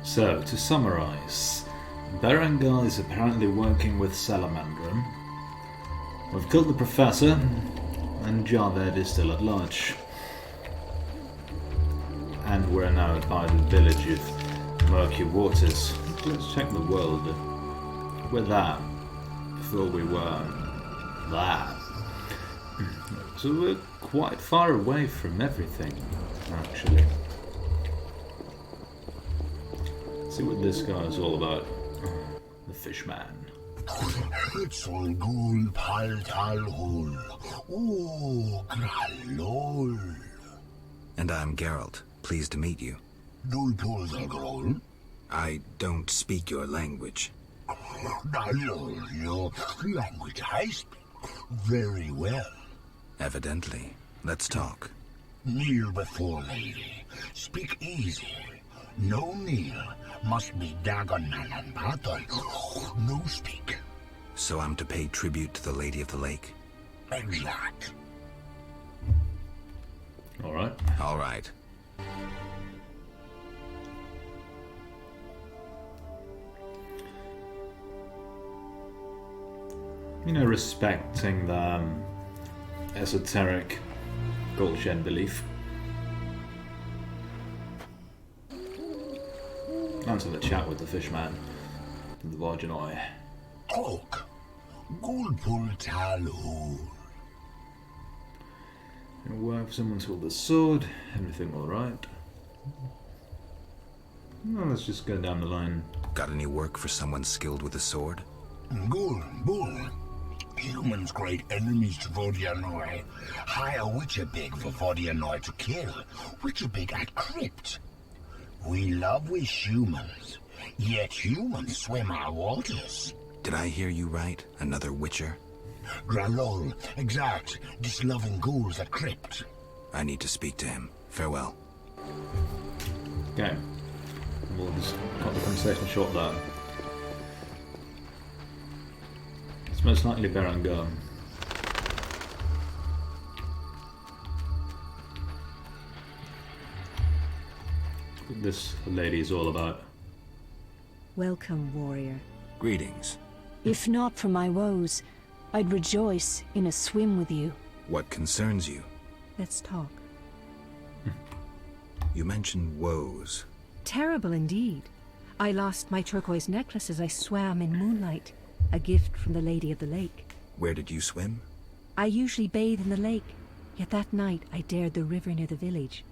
So, to summarize, Berengar is apparently working with Salamandra. We've killed the Professor, and Javed is still at large. And we're now by the village of Murky Waters. Let's check the world. We're there before we were there. So we're quite far away from everything, actually. Let's see what this guy is all about. The Fishman. It's all gul pal tal hul. Oh, gralol. And I'm Geralt. Pleased to meet you. Dul pol grol. I don't speak your language. Your language I speak very well. Evidently. Let's talk. Kneel before lady. Speak easy. No kneel. Must be Dagon and Battle. No speak. So I'm to pay tribute to the Lady of the Lake? Exact. Alright. Alright. You know, respecting the esoteric culture and belief. Answer the chat with the Fishman, the Vodyanoi. Cloak. Gul pul tal hul. Work, someone's hold the sword, everything alright. Well, let's just go down the line. Got any work for someone skilled with a sword? Gul, bull. Humans great enemies to Vodyanoi. Hire Witcher big for Vodyanoi to kill. Witcher big at crypt. We love we humans, yet humans swim our waters. Did I hear you right? Another Witcher? Gralol, exact. Disloving ghouls at crypt. I need to speak to him. Farewell. Okay. We'll just cut the conversation short there. It's most likely Berengar. What this lady is all about. Welcome, warrior. Greetings. If not for my woes, I'd rejoice in a swim with you. What concerns you? Let's talk. You mentioned woes. Terrible indeed. I lost my turquoise necklace as I swam in moonlight, a gift from the Lady of the Lake. Where did you swim? I usually bathe in the lake, yet that night I dared the river near the village.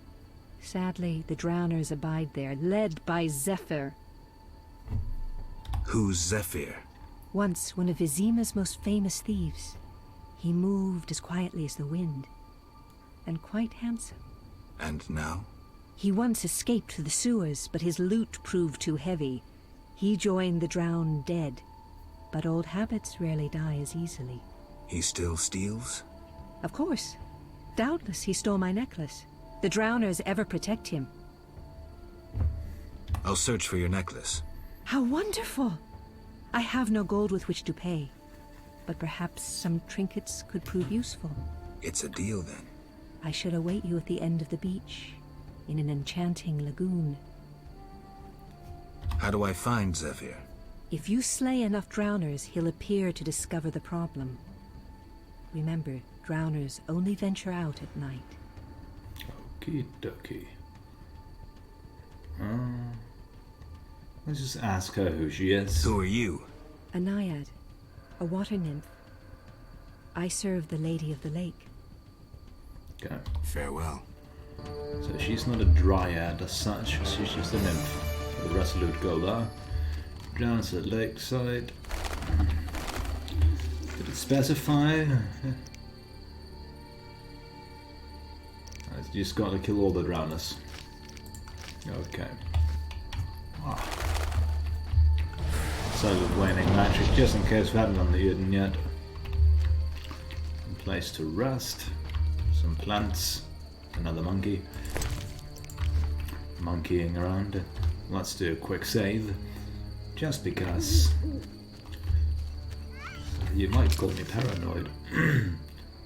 Sadly, the drowners abide there, led by Zephyr. Who's Zephyr? Once one of Vizima's most famous thieves. He moved as quietly as the wind, and quite handsome. And now? He once escaped through the sewers, but his loot proved too heavy. He joined the drowned dead, but old habits rarely die as easily. He still steals? Of course. Doubtless he stole my necklace. The drowners ever protect him. I'll search for your necklace. How wonderful! I have no gold with which to pay, but perhaps some trinkets could prove useful. It's a deal then. I shall await you at the end of the beach, in an enchanting lagoon. How do I find Zephyr? If you slay enough drowners, he'll appear to discover the problem. Remember, drowners only venture out at night. Okie dokie. Let's just ask her who she is. Who are you? A naiad, a water nymph. I serve the Lady of the Lake. Okay. Farewell. So she's not a dryad as such, she's just a nymph. The resolute girl there. Drowns at Lakeside. Did it specify? You just gotta kill all the drowners. Okay. Silent waning magic, just in case we haven't unmuted yet. A place to rest. Some plants. Another monkey. Monkeying around. Let's do a quick save. Just because. You might call me paranoid.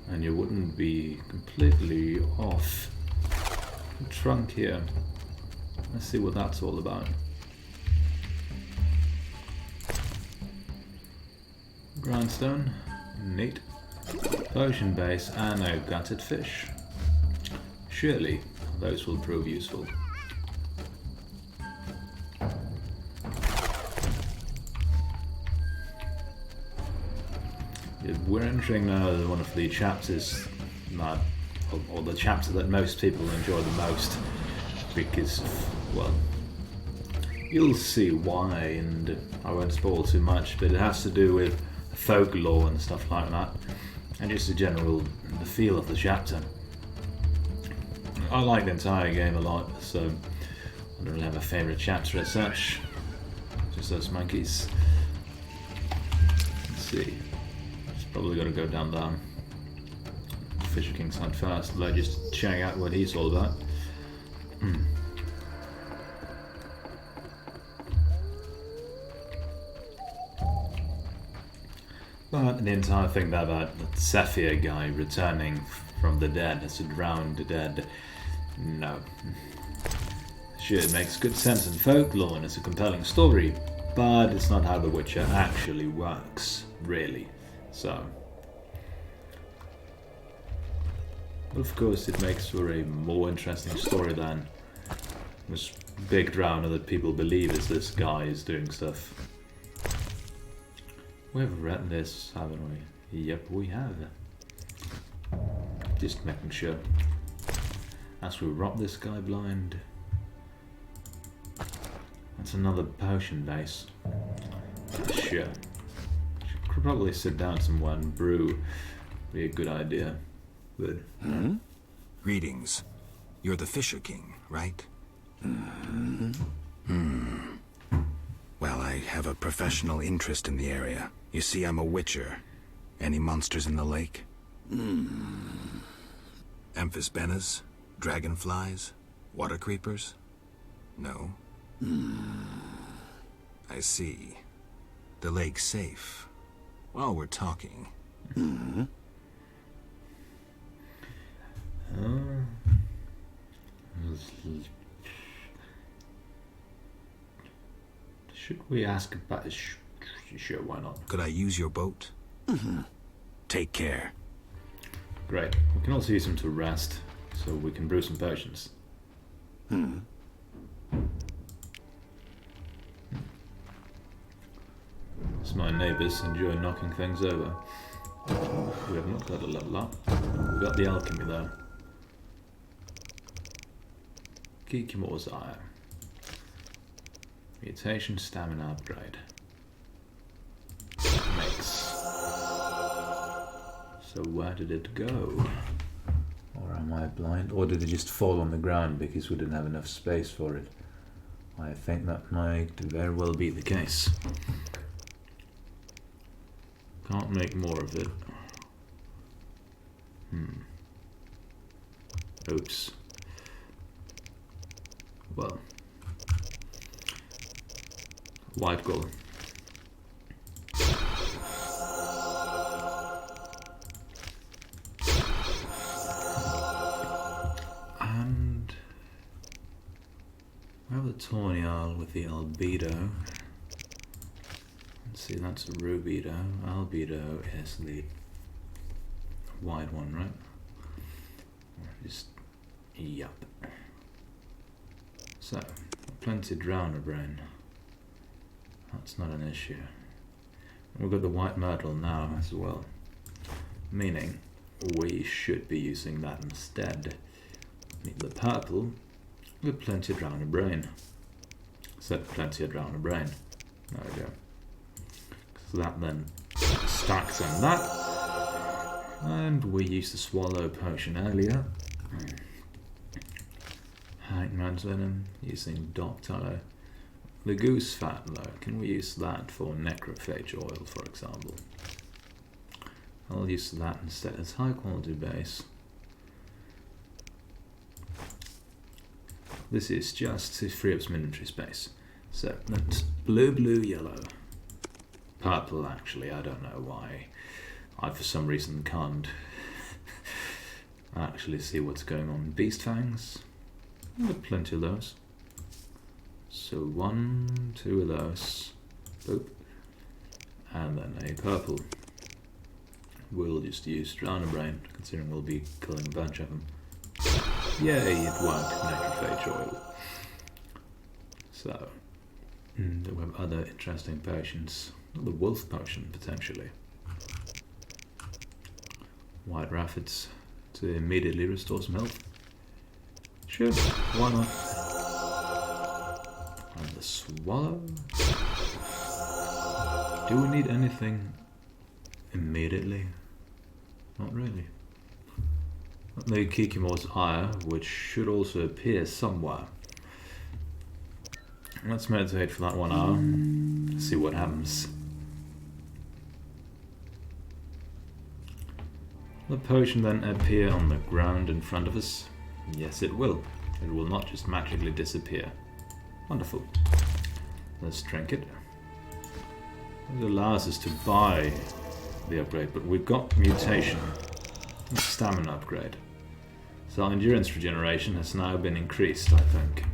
And you wouldn't be completely off. The trunk here. Let's see what that's all about. Grindstone. Neat. Potion base and a gutted fish. Surely those will prove useful. We're entering now one of the chapters that, or the chapter that most people enjoy the most, because, well, you'll see why, and I won't spoil too much, but it has to do with folklore and stuff like that, and just the general the feel of the chapter. I like the entire game a lot, so I don't really have a favourite chapter as such. Just those monkeys. Let's see. Probably got to go down there. Fisher King's side first, though, just check out what he's all about. But the entire thing about the Sapphire guy returning from the dead as a drowned dead, no. Sure, it makes good sense in folklore and it's a compelling story, but it's not how The Witcher actually works, really. So, but of course it makes for a more interesting story than this big drowner that people believe is this guy is doing stuff. We've read this, haven't we? Yep, we have. Just making sure. As we rob this guy blind. That's another potion base. Sure. Could probably sit down somewhere and brew. Be a good idea. Good. Greetings. You're the Fisher King, right? Well, I have a professional interest in the area. You see, I'm a witcher. Any monsters in the lake? Amphisbaenas? Dragonflies? Water creepers? No? I see. The lake's safe. While we're talking. Should we ask about this? Sure, why not? Could I use your boat? Take care. Great. We can also use him to rest, so we can brew some potions. So my neighbours enjoy knocking things over. We have not got a level up. We've got the alchemy though. Kikimore's Eye. Mutation, stamina upgrade. Mix. So where did it go? Or am I blind? Or did it just fall on the ground because we didn't have enough space for it? I think that might very well be the case. Can't make more of it. Oops. Well. White gold. And we have the Tawny Owl with the albedo. Let's see, that's a rubedo. Albedo is the white one, right? Just, yep. So, plenty drowner brain. That's not an issue. We've got the white myrtle now as well. Meaning, we should be using that instead. Need the purple with plenty of drowner brain. Said plenty of drowner brain. There we go. So that then stacks on that. And we used the swallow potion earlier. Hangman's venom, using dog tallow. The goose fat though, can we use that for necrophage oil, for example? I'll use that instead. It's high quality base. This is just to free up some inventory space. So that's blue, blue, yellow. Purple actually, I don't know why. I for some reason can't actually see what's going on. Beast fangs. I've got plenty of those. So 1, 2 of those. Boop. And then a purple. We'll just use Drowner Brain, considering we'll be killing a bunch of them. Yay, it won't necrophage oil. So, we have other interesting potions. The wolf potion, potentially. White rabbits to immediately restore some health. Sure, why not? And the swallow. Do we need anything immediately? Not really. The Kikimo's ire, which should also appear somewhere. Let's meditate for that 1 hour. See what happens. The potion then appear on the ground in front of us? Yes, it will. It will not just magically disappear. Wonderful. Let's drink it. It allows us to buy the upgrade, but we've got mutation. Stamina upgrade. So our endurance regeneration has now been increased, I think.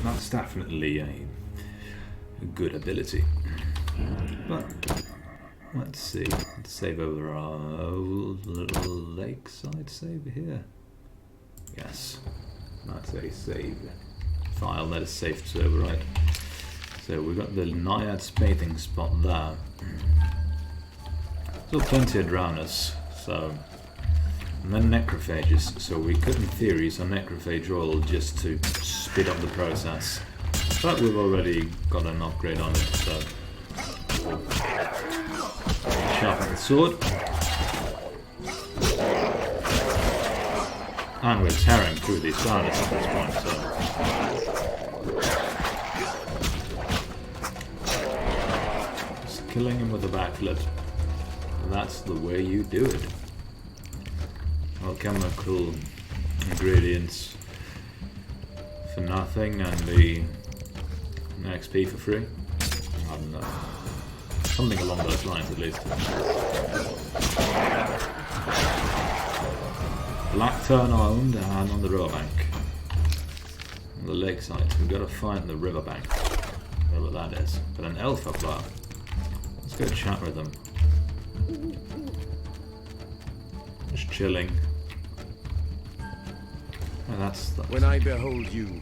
That's definitely a good ability. But let's see. Let's save over our old little Lakeside save here. Yes, that's a save file that is safe to overwrite. So we've got the Naiad's bathing spot there. Still plenty of drowners, so. And then necrophages, so we could in theory use our necrophage oil just to speed up the process. But we've already got an upgrade on it, so. Sharpen the sword. And we're tearing through these drowners at this point, so. Just killing him with a backflip. That's the way you do it. Alchemical ingredients for nothing and the XP for free. I don't know. Something along those lines at least. Blackturn owned and on the riverbank. On the lakeside, so we've got to find the riverbank. Whatever that is. But an elf up there. Let's go chat with them. Just chilling. Oh, that's when I behold you,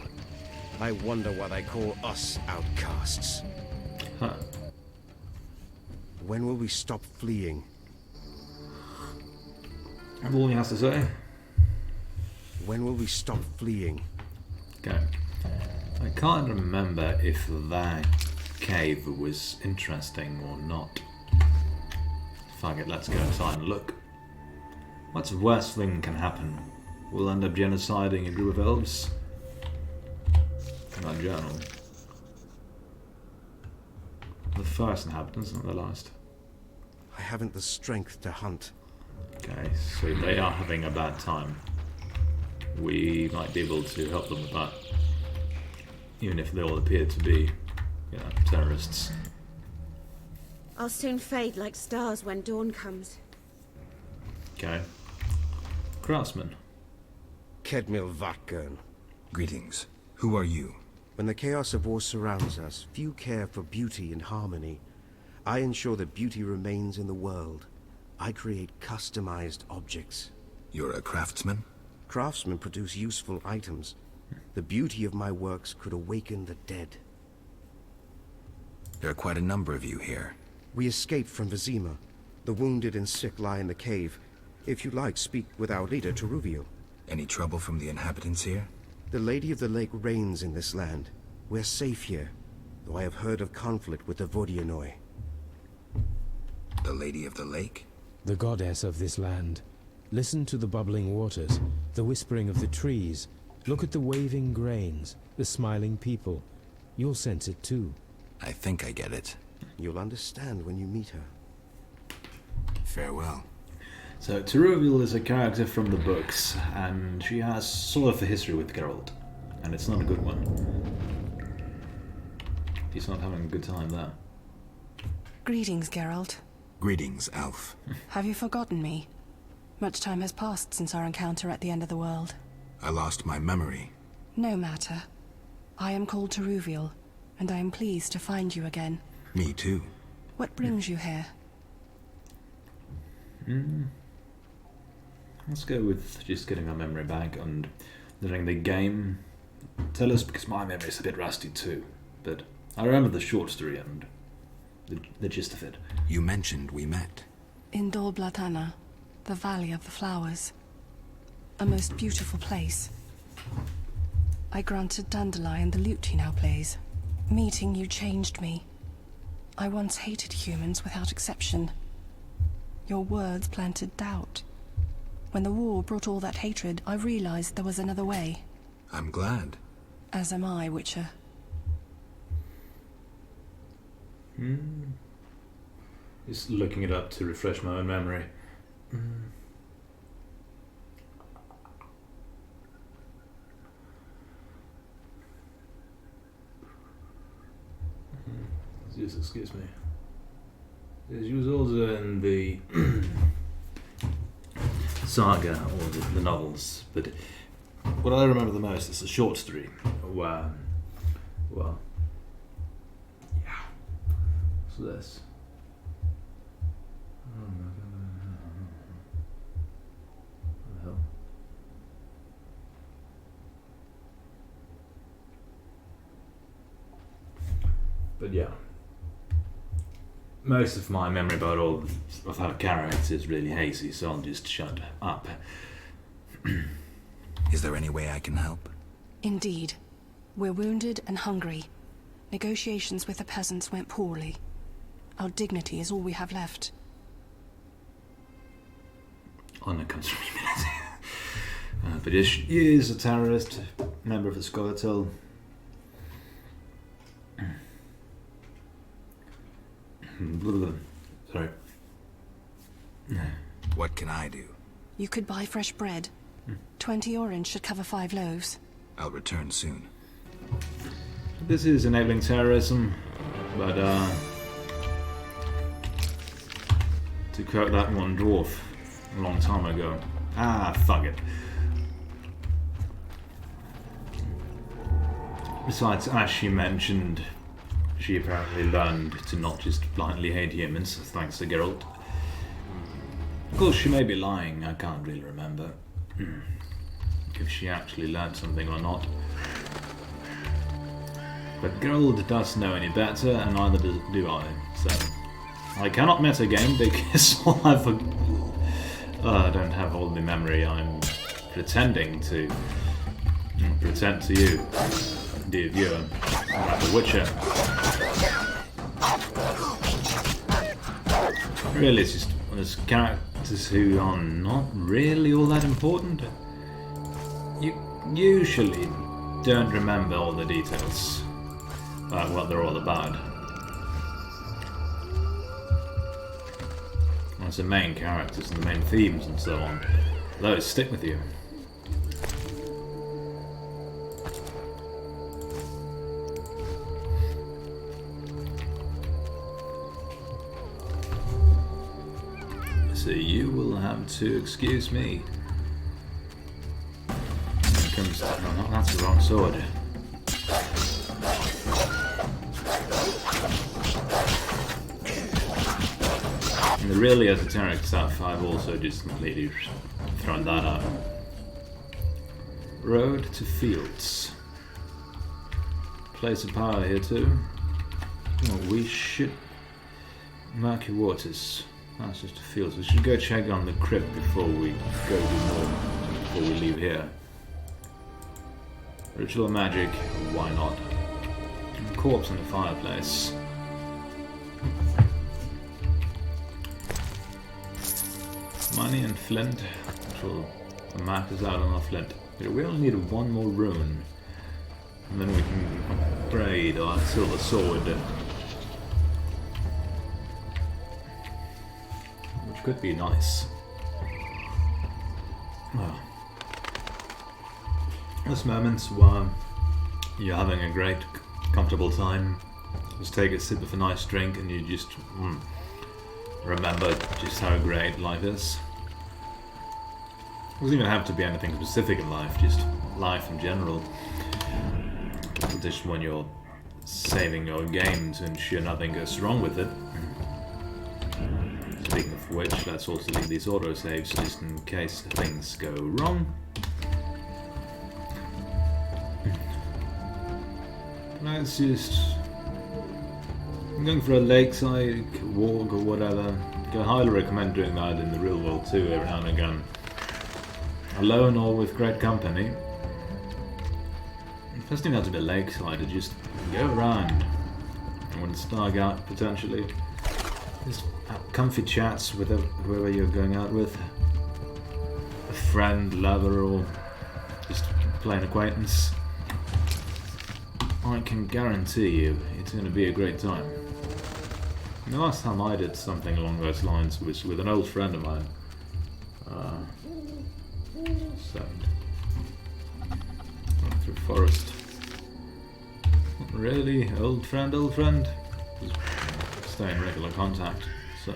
I wonder what I call us outcasts. Huh. When will we stop fleeing? That's all he has to say. When will we stop fleeing? Okay. I can't remember if that cave was interesting or not. Fuck it, let's go inside and look. What's the worst thing can happen? We'll end up genociding a group of elves. In our journal. The first inhabitants, not the last. I haven't the strength to hunt. Okay, so they are having a bad time. We might be able to help them with that. Even if they all appear to be, terrorists. I'll soon fade like stars when dawn comes. Okay. Craftsman. Kedmil Vatgern. Greetings. Who are you? When the chaos of war surrounds us, few care for beauty and harmony. I ensure that beauty remains in the world. I create customized objects. You're a craftsman? Craftsmen produce useful items. The beauty of my works could awaken the dead. There are quite a number of you here. We escaped from Vizima. The wounded and sick lie in the cave. If you like, speak with our leader, Teruviel. Any trouble from the inhabitants here? The Lady of the Lake reigns in this land. We're safe here, though I have heard of conflict with the Vodyanoi. The Lady of the Lake? The goddess of this land. Listen to the bubbling waters, the whispering of the trees. Look at the waving grains, the smiling people. You'll sense it too. I think I get it. You'll understand when you meet her. Farewell. So, Teruviel is a character from the books, and she has sort of a history with Geralt. And it's not a good one. He's not having a good time there. Greetings, Geralt. Greetings, Elf. Have you forgotten me? Much time has passed since our encounter at the end of the world. I lost my memory. No matter. I am called Teruviel, and I am pleased to find you again. Me too. What brings you here? Let's go with just getting our memory back and letting the game tell us, because my memory's a bit rusty too. But I remember the short story and the gist of it. You mentioned we met. In Dol Blatana, the Valley of the Flowers. A most beautiful place. I granted Dandelion the lute he now plays. Meeting you changed me. I once hated humans without exception. Your words planted doubt. When the war brought all that hatred, I realized there was another way. I'm glad. As am I, Witcher. Just looking it up to refresh my own memory. Just excuse me. She was also in the saga or the novels, but what I remember the most is the short story. Well, yeah. So this. What the hell? But yeah. Most of my memory about all of her characters is really hazy, so I'll just shut up. Is there any way I can help? Indeed. We're wounded and hungry. Negotiations with the peasants went poorly. Our dignity is all we have left. Honor comes from humility. But he is a terrorist, member of the Scoia'tael. Sorry. What can I do? You could buy fresh bread. 20 orange should cover 5 loaves. I'll return soon. This is enabling terrorism, but to quote that one dwarf a long time ago. Fuck it. Besides, as she mentioned, she apparently learned to not just blindly hate humans, thanks to Geralt. Of course, she may be lying, I can't really remember. If she actually learned something or not. But Geralt does know any better, and neither do I, so... I cannot metagame because I don't have all the memory I'm pretending to present to you, dear viewer, about The Witcher. Really, it's just there's characters who are not really all that important. You usually don't remember all the details about what they're all about. As the main characters and the main themes and so on, those stick with you. So you will have to excuse me. When it comes to, no, that's the wrong sword. And the really esoteric stuff, I've also just completely thrown that out. Road to Fields. Place of power here too. Well, we should... Murky Waters. That's just a fields. We should go check on the crypt before we go do more. Before we leave here. Ritual magic, why not? Corpse in the fireplace. Money and flint, which will mark us out on our flint. But we only need one more rune, and then we can upgrade our silver sword, which could be nice. Well, there's moments where you're having a great, comfortable time. Just take a sip of a nice drink, and you just remember just how great life is. It doesn't even have to be anything specific in life, just life in general. Just when you're saving your game to ensure nothing goes wrong with it. Speaking of which, let's also leave these autosaves just in case things go wrong. Let's just... I'm going for a lakeside walk or whatever. I highly recommend doing that in the real world too, every now and again. Alone or with great company. The first thing out to be lakeside is just go around. I want to start out potentially. Just have comfy chats with whoever you're going out with. A friend, lover, or just plain acquaintance. I can guarantee you it's going to be a great time. The last time I did something along those lines was with an old friend of mine. Through forest. Not really, old friend. Stay in regular contact. So,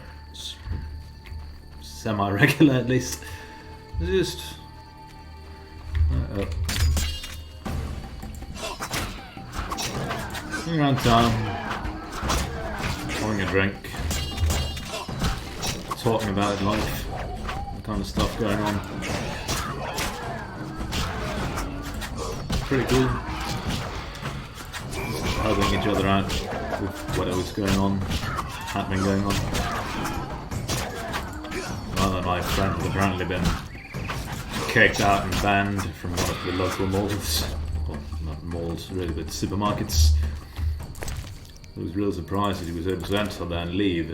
semi-regular at least. Just... going around town, having a drink, talking about life, the kind of stuff going on. Pretty cool. Helping each other out with whatever's going on, happening going on. One of my friends has apparently been kicked out and banned from one of the local malls. Well, not malls really, but supermarkets. I was real surprised that he was able to enter there and leave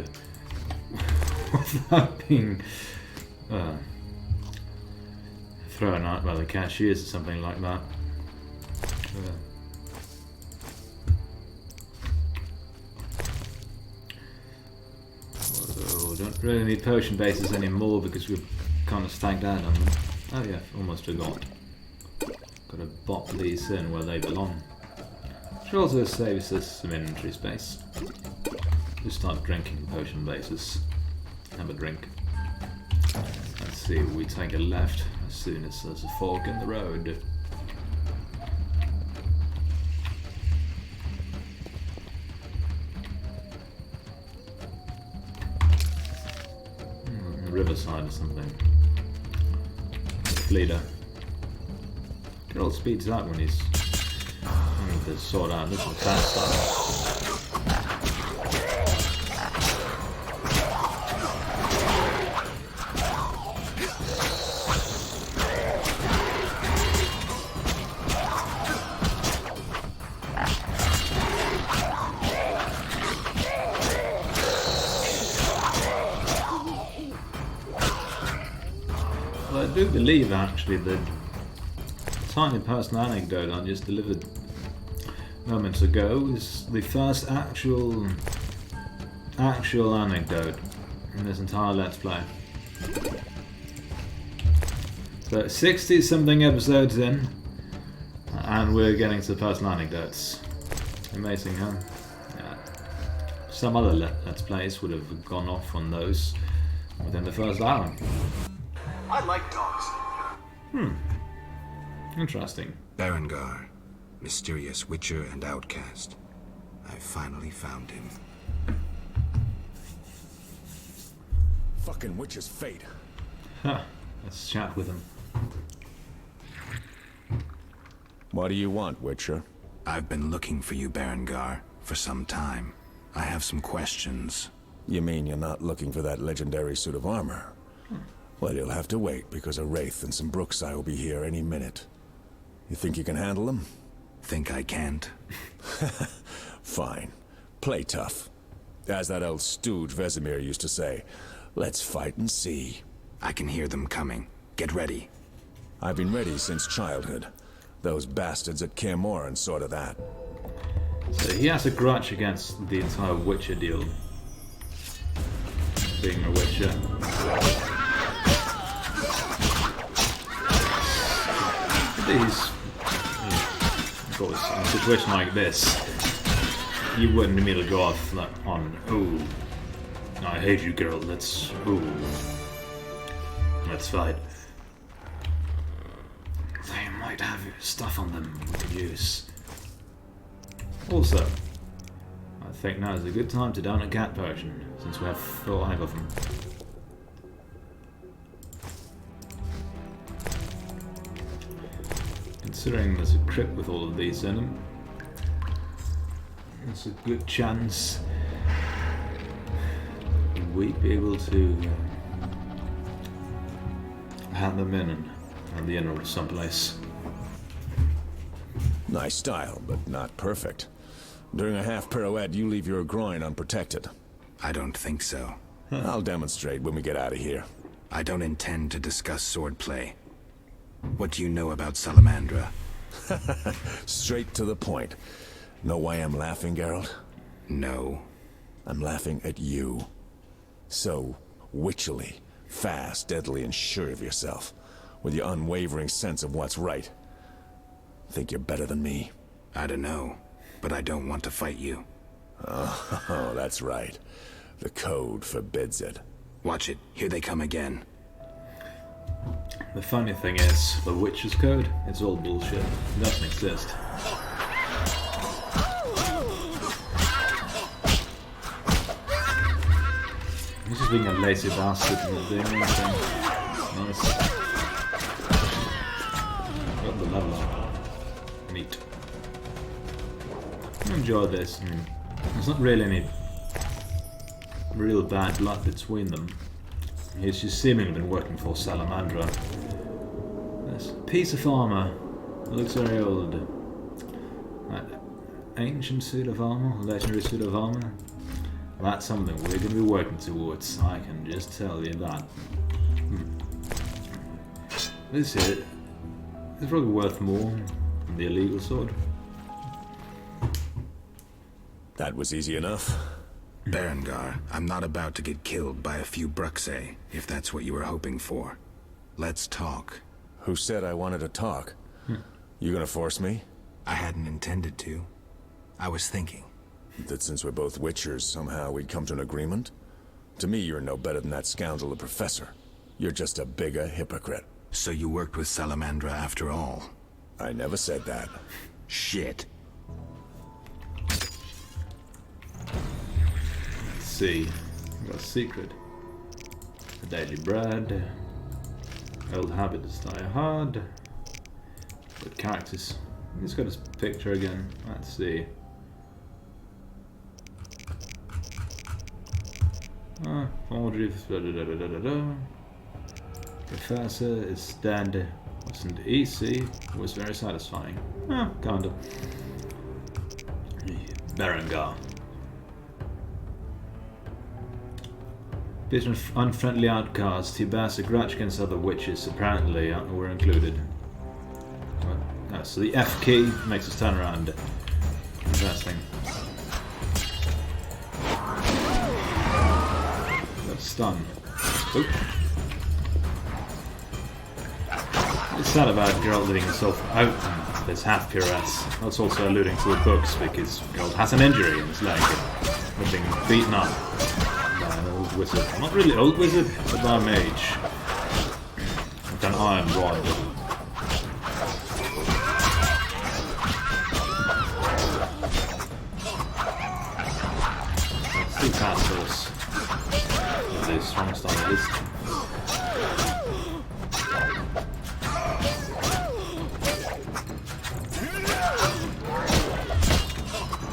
without being thrown out by the cashiers or something like that. Oh, don't really need potion bases anymore because we've kind of stacked out on them. Oh yeah, almost forgot. Gotta bop these in where they belong. Which also saves us some inventory space. Just start drinking potion bases. Have a drink. Let's see, we take a left as soon as there's a fork in the road. Riverside or something. Leader. Geralt speeds up when he's to sort out this is fast stuff. Well, I do believe actually that tiny personal anecdote I just delivered moments ago is the first actual anecdote in this entire Let's Play. So 60 something episodes in and we're getting to personal anecdotes. Amazing, huh? Yeah. Some other Let's Plays would have gone off on those within the first hour. I like dogs. Interesting. Berengar, mysterious witcher and outcast. I finally found him. Fucking witch's fate. Huh. Let's chat with him. What do you want, Witcher? I've been looking for you, Berengar, for some time. I have some questions. You mean you're not looking for that legendary suit of armor? Well, you'll have to wait, because a Wraith and some Brookside will be here any minute. You think you can handle them? Think I can't? Fine. Play tough. As that old stooge Vesemir used to say, let's fight and see. I can hear them coming. Get ready. I've been ready since childhood. Those bastards at Kaer Morhen saw to that. So he has a grudge against the entire Witcher deal. Being a Witcher. These, of course, in a situation like this, you wouldn't immediately go off on, ooh, I hate you, girl, let's fight. They might have stuff on them we could use. Also, I think now is a good time to down a cat potion, since we have 5 of them. Considering there's a crypt with all of these in them, there's a good chance we'd be able to hand them in and hand the inner to someplace. Nice style, but not perfect. During a half pirouette, you leave your groin unprotected. I don't think so. I'll demonstrate when we get out of here. I don't intend to discuss swordplay. What do you know about Salamandra? Straight to the point. Know why I'm laughing, Geralt? No. I'm laughing at you. So witchily, fast, deadly, and sure of yourself, with your unwavering sense of what's right. Think you're better than me? I don't know, but I don't want to fight you. Oh, that's right. The code forbids it. Watch it. Here they come again. The funny thing is, the Witcher's Code, it's all bullshit. It doesn't exist. He's just being a lazy bastard and not doing anything. Nice. Got the level up. Neat. I enjoy this. There's not really any real bad blood between them. He's just seemingly been working for Salamandra. This piece of armor looks very old. Ancient suit of armor, legendary suit of armor. That's something we're going to be working towards, I can just tell you that. This here is probably worth more than the illegal sword. That was easy enough. Berengar, I'm not about to get killed by a few Bruxae, if that's what you were hoping for. Let's talk. Who said I wanted to talk? You gonna force me? I hadn't intended to. I was thinking. That since we're both Witchers, somehow we'd come to an agreement? To me, you're no better than that scoundrel the Professor. You're just a bigger hypocrite. So you worked with Salamandra after all? I never said that. Shit. Let's see. We've got a secret. A daily bread. Old habits die hard. Good characters. He's got his picture again. Let's see. Forgery. Professor is dead. Wasn't easy. Was very satisfying. Kinda. Berengar. Bit of unfriendly outcast. He bears a grudge against other witches. Apparently, were included. So the F key makes us turn around. Interesting. That's stun. Oop. It's sad about Geralt leaving himself out in this half pirouettes. That's also alluding to the books because Geralt has an injury in his leg. He's being beaten up by an old wizard. Not really old wizard, but by a mage. With an iron rod. Two castles. The strong style is.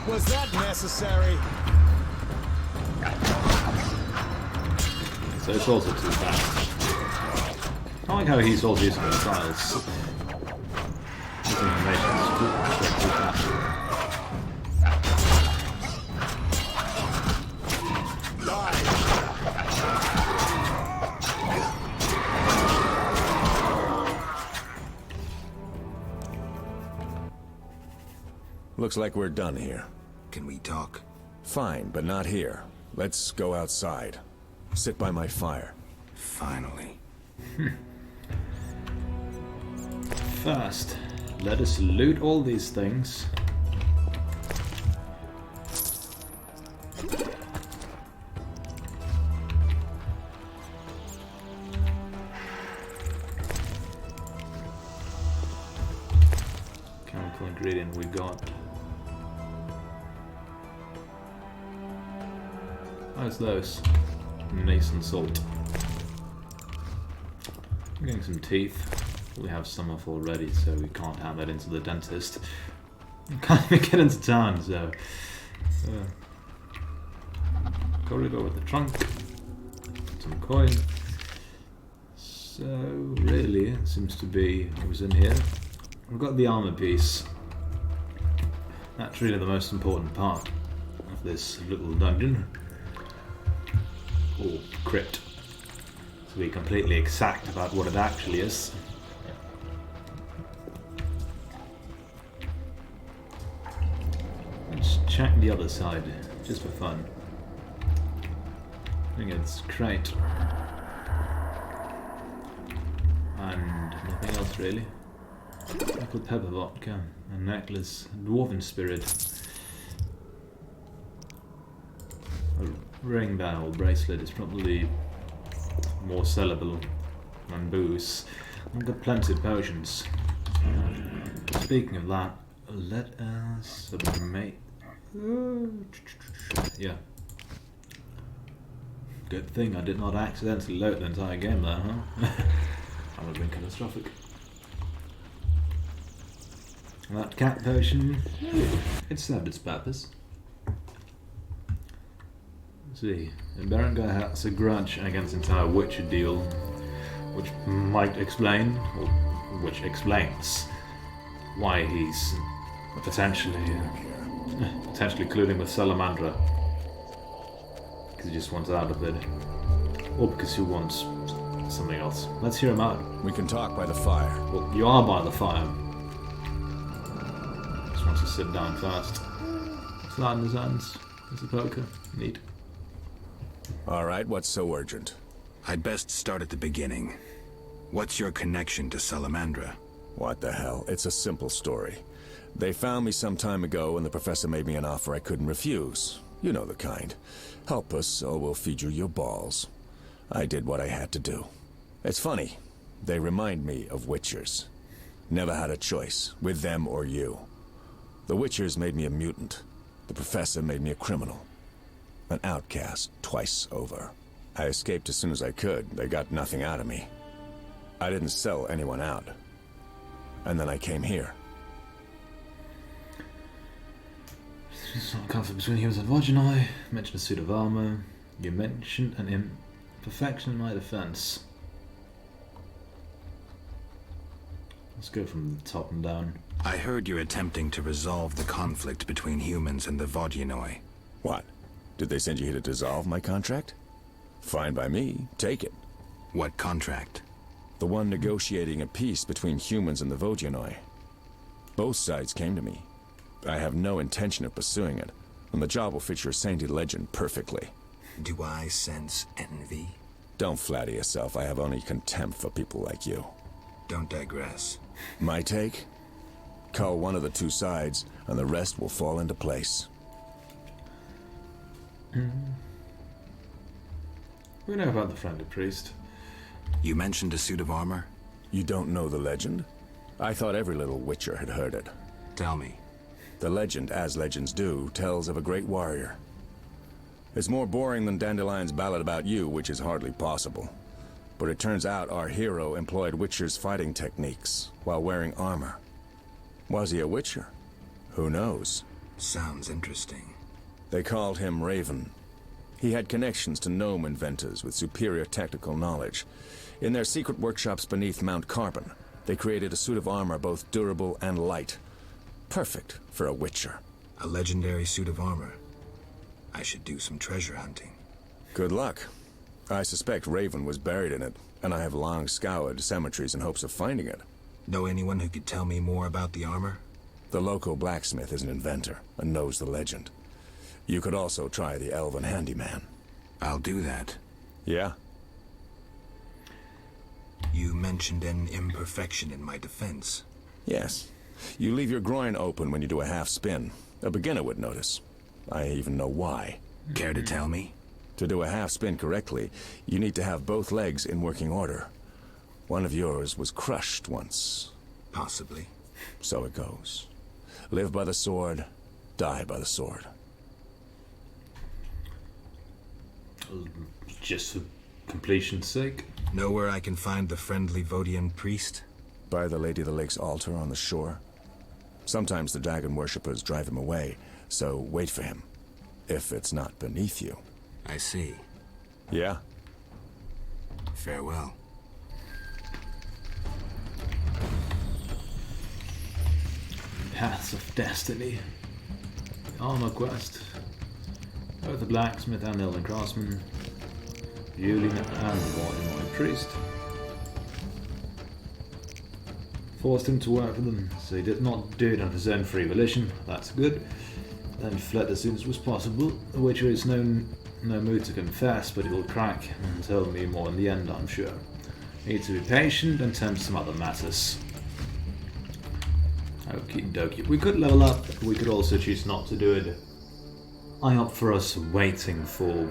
Was that necessary? So it's also too fast. I like how he's also using the styles. His animation is too fast. Looks like we're done here. Can we talk? Fine, but not here. Let's go outside. Sit by my fire. Finally. First, let us loot all these things. Chemical ingredient we got. How's those? Nice and salt. I'm getting some teeth. We have some off already, so we can't have that into the dentist. We can't even get into town, so... corridor with the trunk. Some coin. So, really, it seems to be what was in here. We've got the armor piece. That's really the most important part of this little dungeon. Or crypt. To be completely exact about what it actually is. Let's check the other side, just for fun. I think it's crate. And nothing else really. Pickled pepper vodka, a necklace, a dwarven spirit. A ring bell bracelet is probably more sellable than booze. I've got plenty of potions. Speaking of that, let us make... yeah. Good thing I did not accidentally load the entire game there, huh? That would have been catastrophic. That cat potion, it served its purpose. Let's see, Berengar has a grudge against the entire Witcher deal, which might explain, or which explains, why he's potentially colluding with Salamandra. Because he just wants out of it. Or because he wants something else. Let's hear him out. We can talk by the fire. Well, you are by the fire. Just wants to sit down first. Slide in his hands. There's a poker. Neat. Alright, what's so urgent? I'd best start at the beginning. What's your connection to Salamandra? What the hell? It's a simple story. They found me some time ago and the professor made me an offer I couldn't refuse. You know the kind. Help us or we'll feed you your balls. I did what I had to do. It's funny. They remind me of Witchers. Never had a choice, with them or you. The Witchers made me a mutant. The professor made me a criminal. An outcast twice over. I escaped as soon as I could. They got nothing out of me. I didn't sell anyone out. And then I came here. Some conflict between humans and Vodyanoi. Mentioned a suit of armor. You mentioned an imperfection in my defense. Let's go from the top and down. I heard you're attempting to resolve the conflict between humans and the Vodyanoi. What? Did they send you here to dissolve my contract? Fine by me. Take it. What contract? The one negotiating a peace between humans and the Vodyanoi. Both sides came to me. I have no intention of pursuing it, and the job will fit your sainted legend perfectly. Do I sense envy? Don't flatter yourself. I have only contempt for people like you. Don't digress. My take? Cull one of the two sides, and the rest will fall into place. We know about the friendly priest. You mentioned a suit of armor? You don't know the legend? I thought every little Witcher had heard it. Tell me. The legend, as legends do, tells of a great warrior. It's more boring than Dandelion's ballad about you, which is hardly possible. But it turns out our hero employed Witcher's fighting techniques while wearing armor. Was he a Witcher? Who knows? Sounds interesting. They called him Raven. He had connections to gnome inventors with superior technical knowledge. In their secret workshops beneath Mount Carbon, they created a suit of armor both durable and light. Perfect for a Witcher. A legendary suit of armor. I should do some treasure hunting. Good luck. I suspect Raven was buried in it, and I have long scoured cemeteries in hopes of finding it. Know anyone who could tell me more about the armor? The local blacksmith is an inventor and knows the legend. You could also try the elven handyman. I'll do that. Yeah? You mentioned an imperfection in my defense. Yes. You leave your groin open when you do a half spin. A beginner would notice. I even know why. Care to tell me? To do a half spin correctly, you need to have both legs in working order. One of yours was crushed once. Possibly. So it goes. Live by the sword, die by the sword. Just for completion's sake. Know where I can find the friendly Vodian priest? By the Lady of the Lake's altar on the shore. Sometimes the dragon worshippers drive him away, so wait for him. If it's not beneath you. I see. Yeah? Farewell. Paths of Destiny. Armor quest. Both the blacksmith and elven craftsman. Julian and the Vodyanoi priest. Forced him to work for them, so he did not do it of his own free volition. That's good. Then fled as soon as was possible, which is no mood to confess, but he will crack and tell me more in the end, I'm sure. Need to be patient and tend to some other matters. Okie dokie. We could level up, but we could also choose not to do it. I opt for us waiting for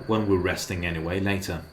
when we're resting anyway later.